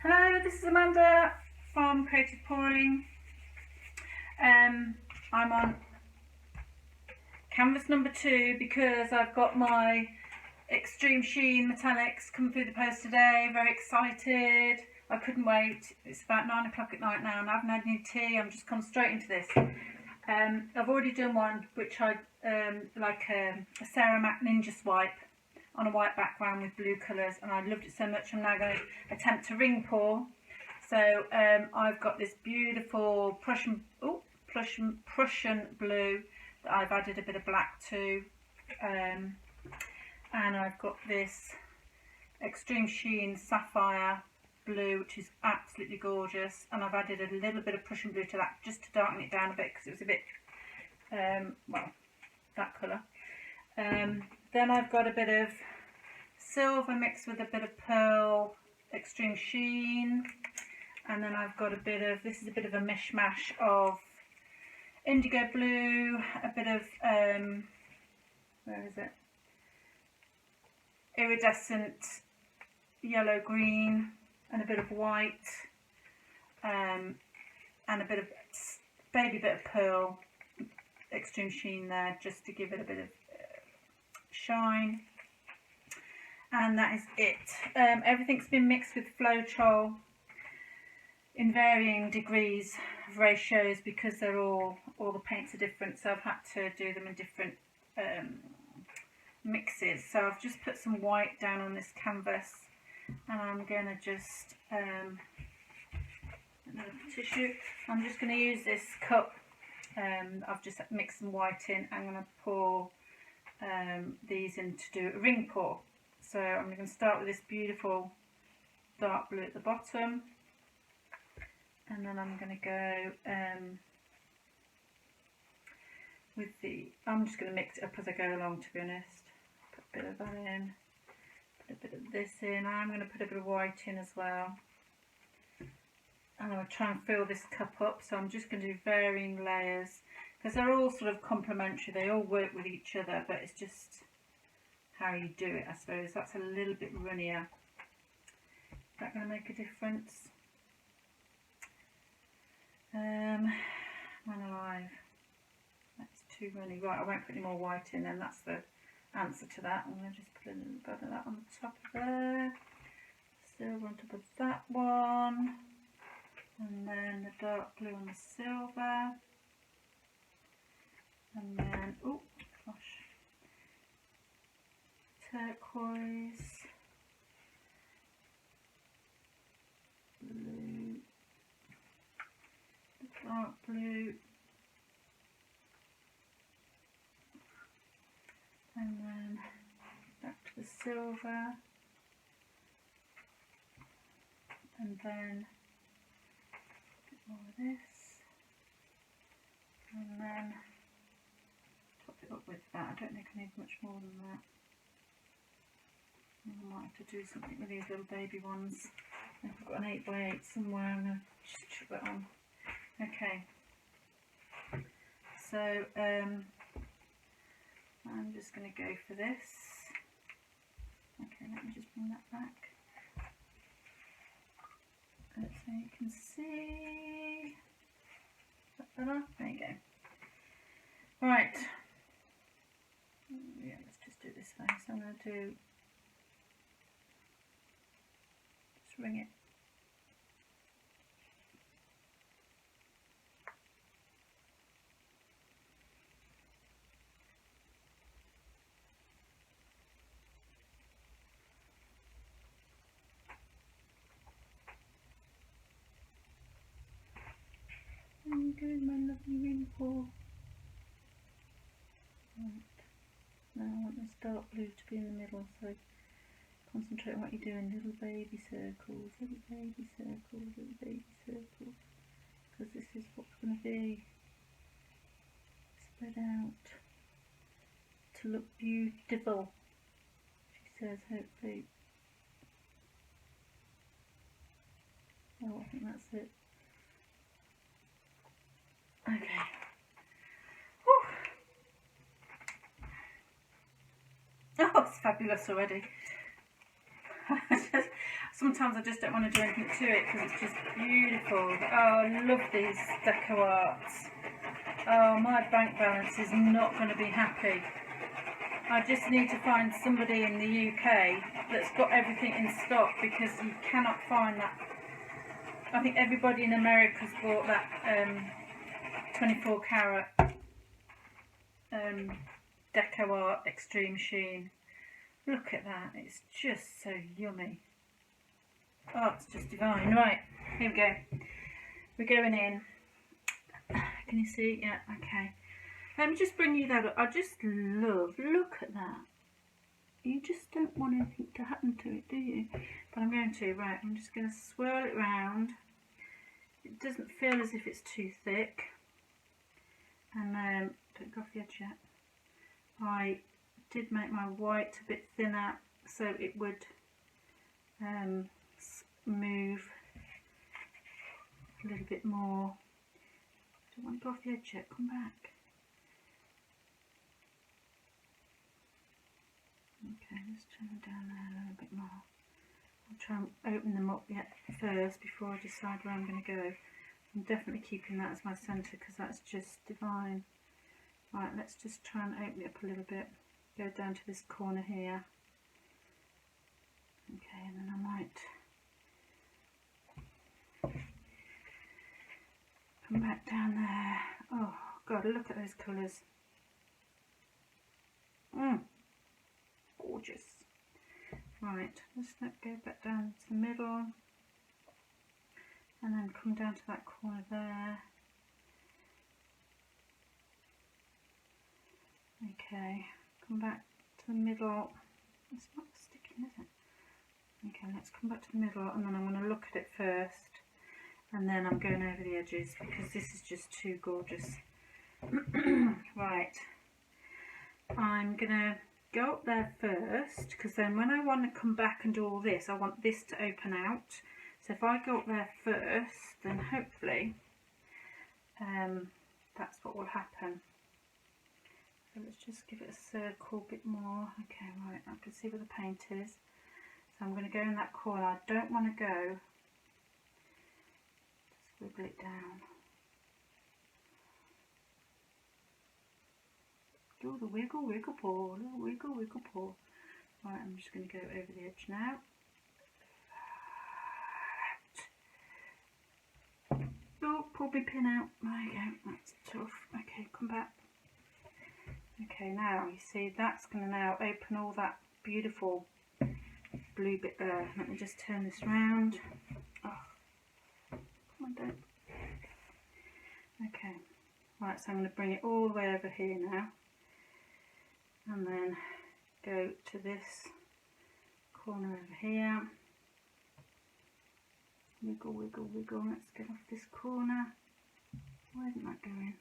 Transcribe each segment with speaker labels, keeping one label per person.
Speaker 1: Hello, this is Amanda from Creative Pouring. I'm on canvas number 2 because I've got my Extreme Sheen Metallics coming through the post today. Very excited. I couldn't wait. It's about 9 o'clock at night now and I haven't had any tea. I'm just gone straight into this. I've already done one which I like a Sarah Mac Ninja swipe on a white background with blue colours, and I loved it so much. I'm now going to attempt to ring pour. So I've got this beautiful Prussian blue that I've added a bit of black to, and I've got this Extreme Sheen Sapphire blue, which is absolutely gorgeous, and I've added a little bit of Prussian blue to that just to darken it down a bit because it was a bit well, that colour. Then I've got a bit of silver mixed with a bit of pearl Extreme Sheen, and then I've got a bit of, this is a bit of a mishmash of indigo blue, a bit of where is it, iridescent yellow green, and a bit of white, and a bit of baby bit of pearl Extreme Sheen there, just to give it a bit of shine. And that is it. Everything's been mixed with Floetrol in varying degrees of ratios because they're all the paints are different, so I've had to do them in different mixes. So I've just put some white down on this canvas, and I'm gonna just another tissue. I'm just gonna use this cup. I've just mixed some white in. I'm gonna pour these in to do a ring pour. So I'm going to start with this beautiful dark blue at the bottom, and then I'm going to go with the, I'm just going to mix it up as I go along, to be honest. Put a bit of that in, put a bit of this in. I'm going to put a bit of white in as well. I'm going to try and fill this cup up, so I'm just going to do varying layers because they're all sort of complementary, they all work with each other, but it's just how you do it, I suppose. That's a little bit runnier. Is that going to make a difference? Man alive, that's too runny. Right, I won't put any more white in then, that's the answer to that. I'm going to just put a little bit of that on the top of there, silver on top of that one, and then the dark blue on the silver, and then, oh gosh, turquoise, blue, dark blue, and then back to the silver, and then a bit more of this, and then top it up with that. I don't think I need much more than that. I might have to do something with these little baby ones. I've got an 8x8 somewhere, I'm going to just chuck that on. Okay, so I'm just going to go for this. Okay, let me just bring that back so you can see. Is that better? There you go. Right, yeah, let's just do it this way. So I'm going to do, just ring it. I'm doing my lovely ring pour. Right. Now I want this dark blue to be in the middle, so concentrate on what you're doing. Little baby circles, little baby circles, little baby circles, because this is what's going to be spread out to look beautiful, she says, hopefully. Oh, I think that's it. Okay. Whew. Oh, it's fabulous already. sometimes I just don't want to do anything to it because it's just beautiful. Oh, I love these DecoArts. Oh, my bank balance is not going to be happy. I just need to find somebody in the UK that's got everything in stock, because you cannot find that. I think everybody in America's bought that 24 carat DecoArt Extreme Sheen. Look at that, it's just so yummy. Oh, it's just divine. Right, here we go. We're going in. Can you see? Yeah, okay. Let me just bring you that up. I just love, look at that. You just don't want anything to happen to it, do you? But I'm going to. Right, I'm just going to swirl it round. It doesn't feel as if it's too thick. And don't go off the edge yet. I did make my white a bit thinner so it would move a little bit more. I don't want to go off the edge yet. Come back. Okay, let's turn them down there a little bit more. I'll try and open them up yet first before I decide where I'm going to go. I'm definitely keeping that as my centre because that's just divine. Right, let's just try and open it up a little bit. Go down to this corner here. Okay, and then I might come back down there. Oh God, look at those colours. Gorgeous. Right, let's go back down to the middle and then come down to that corner there. Okay, come back to the middle. It's not sticking, is it? Okay, let's come back to the middle, and then I'm going to look at it first, and then I'm going over the edges because this is just too gorgeous. Right, I'm going to go up there first, because then when I want to come back and do all this, I want this to open out. So if I go up there first, then hopefully that's what will happen. So let's just give it a circle a bit more. Okay, right, I can see where the paint is. So I'm going to go in that corner. I don't want to go. Just wiggle it down. Do the wiggle, wiggle paw, little wiggle, wiggle paw. Right, I'm just going to go over the edge now. Oh, pull my pin out. There you go, that's tough. Okay, come back. Okay, now you see that's going to now open all that beautiful blue bit there. Let me just turn this round. Oh, come on, don't. Okay, right, so I'm going to bring it all the way over here now. And then go to this corner over here. Wiggle, wiggle, wiggle. Let's get off this corner. Why isn't that going?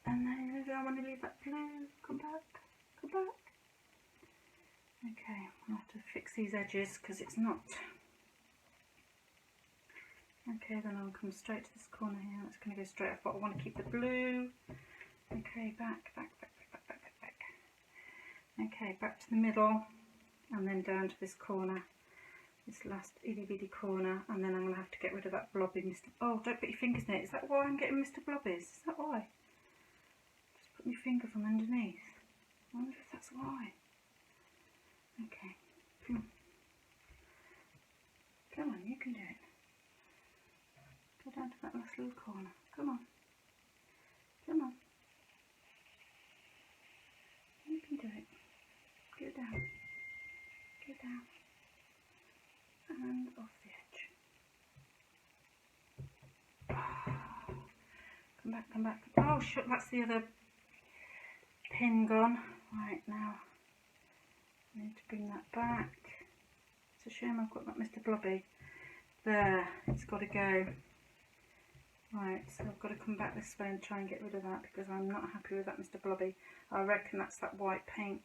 Speaker 1: And then I want to leave that blue. Come back. Come back. Okay, I'll have to fix these edges because it's not. Okay, then I'll come straight to this corner here. That's going to go straight off, but I want to keep the blue. Okay, back, back, back, back, back, back, back. Okay, back to the middle, and then down to this corner, this last itty bitty corner, and then I'm going to have to get rid of that blobby Mr. Oh, don't put your fingers in it. Is that why I'm getting Mr. Blobbys? Is that why? Just put my finger from underneath. I wonder if that's why. Okay, come on. Come on, you can do it. Go down to that last little corner. Come on. Come on. You can do it. Go down. Go down. And off the edge. Oh. Come back, come back. Oh, shit, that's the other pin gone. Right, now I need to bring that back. It's a shame I've got that Mr. Blobby. There, it's got to go. Right, so I've got to come back this way and try and get rid of that because I'm not happy with that Mr. Blobby. I reckon that's that white paint.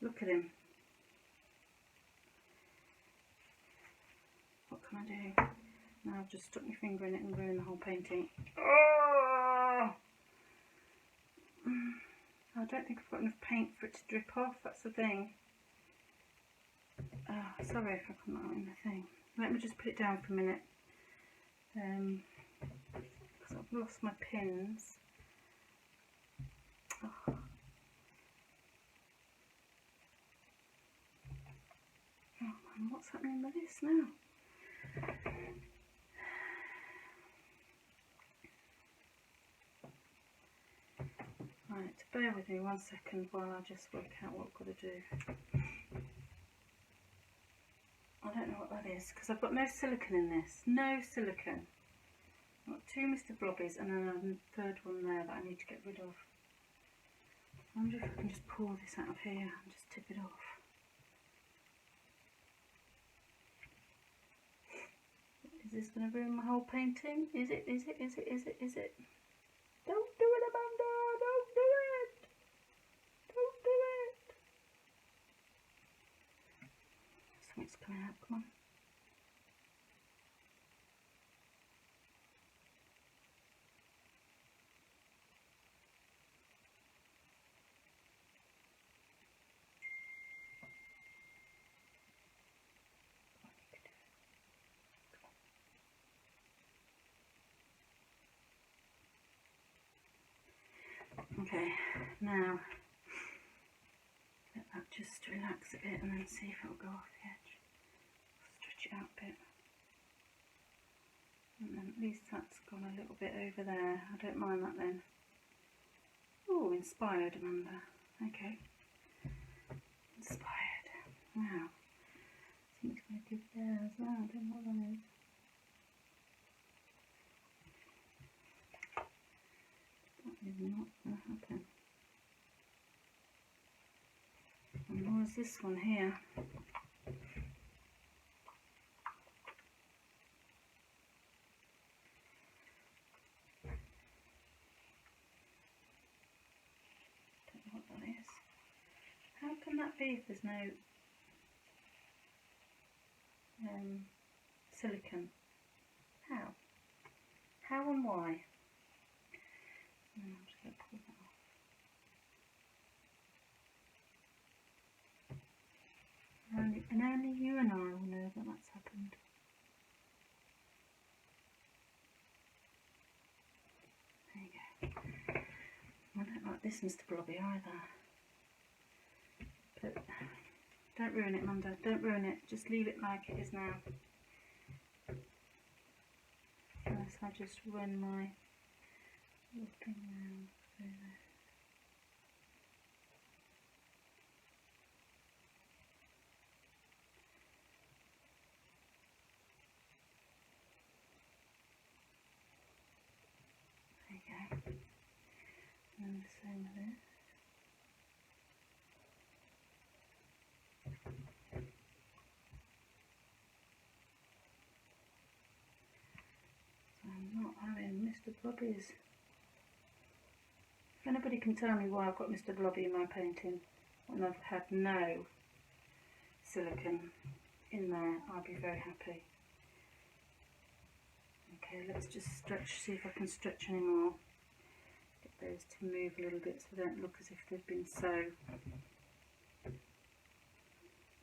Speaker 1: Look at him. What can I do? Now I've just stuck my finger in it and ruined the whole painting. Oh! I don't think I've got enough paint for it to drip off, that's the thing. Oh, sorry if I come out in the thing. Let me just put it down for a minute. Because I've lost my pins. Oh. Oh man, what's happening with this now? Right, bear with me 1 second while I just work out what I've got to do. I don't know what that is because I've got no silicone in this. No silicone. I've got 2 Mr Blobbys and then a third one there that I need to get rid of. I wonder if I can just pour this out of here and just tip it off. Is this going to ruin my whole painting? Is it? Is it? Is it? Is it? Is it? Don't do it, Amanda! Don't do it! Don't do it! Something's coming out, come on. Okay, now let that just relax a bit and then see if it'll go off the edge. Stretch it out a bit. And then at least that's gone a little bit over there. I don't mind that then. Oh, inspired, Amanda. Okay. Inspired. Now, something's going to give there as well. I don't know what that is. That is not going to happen. And what is this one here? Don't know what that is. How can that be if there's no silicone? How? How and why? I'm just going to pull that off. And only you and I will know that that's happened. There you go. I don't like this Mr Blobby either. But don't ruin it, Amanda. Don't ruin it. Just leave it like it is now. Unless I just run my whipping round through there. There you go. And the same with this. So I'm not having Mr Blobbys. If anybody can tell me why I've got Mr Blobby in my painting when I've had no silicone in there, I'll be very happy. Okay, let's just stretch, see if I can stretch any more. Get those to move a little bit so they don't look as if they've been sewed.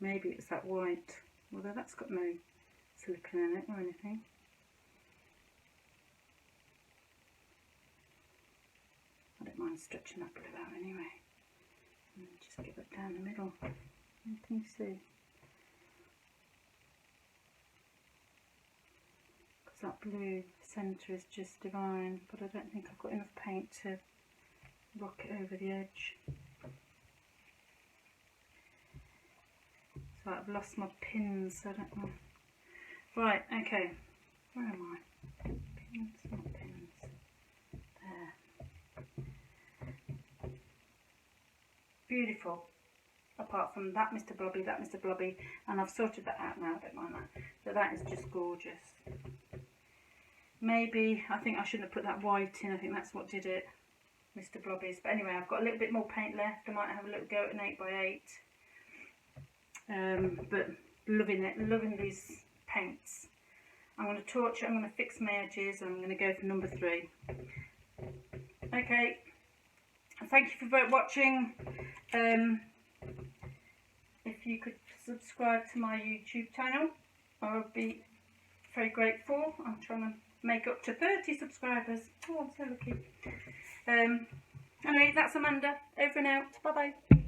Speaker 1: Maybe it's that white, although that's got no silicone in it or anything. I don't mind stretching that bit out anyway. And just get it down the middle. Can you see? Because that blue centre is just divine, but I don't think I've got enough paint to rock it over the edge. So I've lost my pins, so I don't know. Right, okay. Where am I? Pins, not pins. There. Beautiful. Apart from that Mr Blobby, and I've sorted that out now, I don't mind that. So that is just gorgeous. Maybe, I think I shouldn't have put that white in, I think that's what did it, Mr Blobbys. But anyway, I've got a little bit more paint left, I might have a little go at an 8x8. But loving it, loving these paints. I'm going to torch it, I'm going to fix my edges, and I'm going to go for number 3. Okay, Thank you for watching. If you could subscribe to my YouTube channel, I would be very grateful. I'm trying to make up to 30 subscribers. Oh, I'm so lucky. Anyway, that's Amanda. Over and out. Bye bye.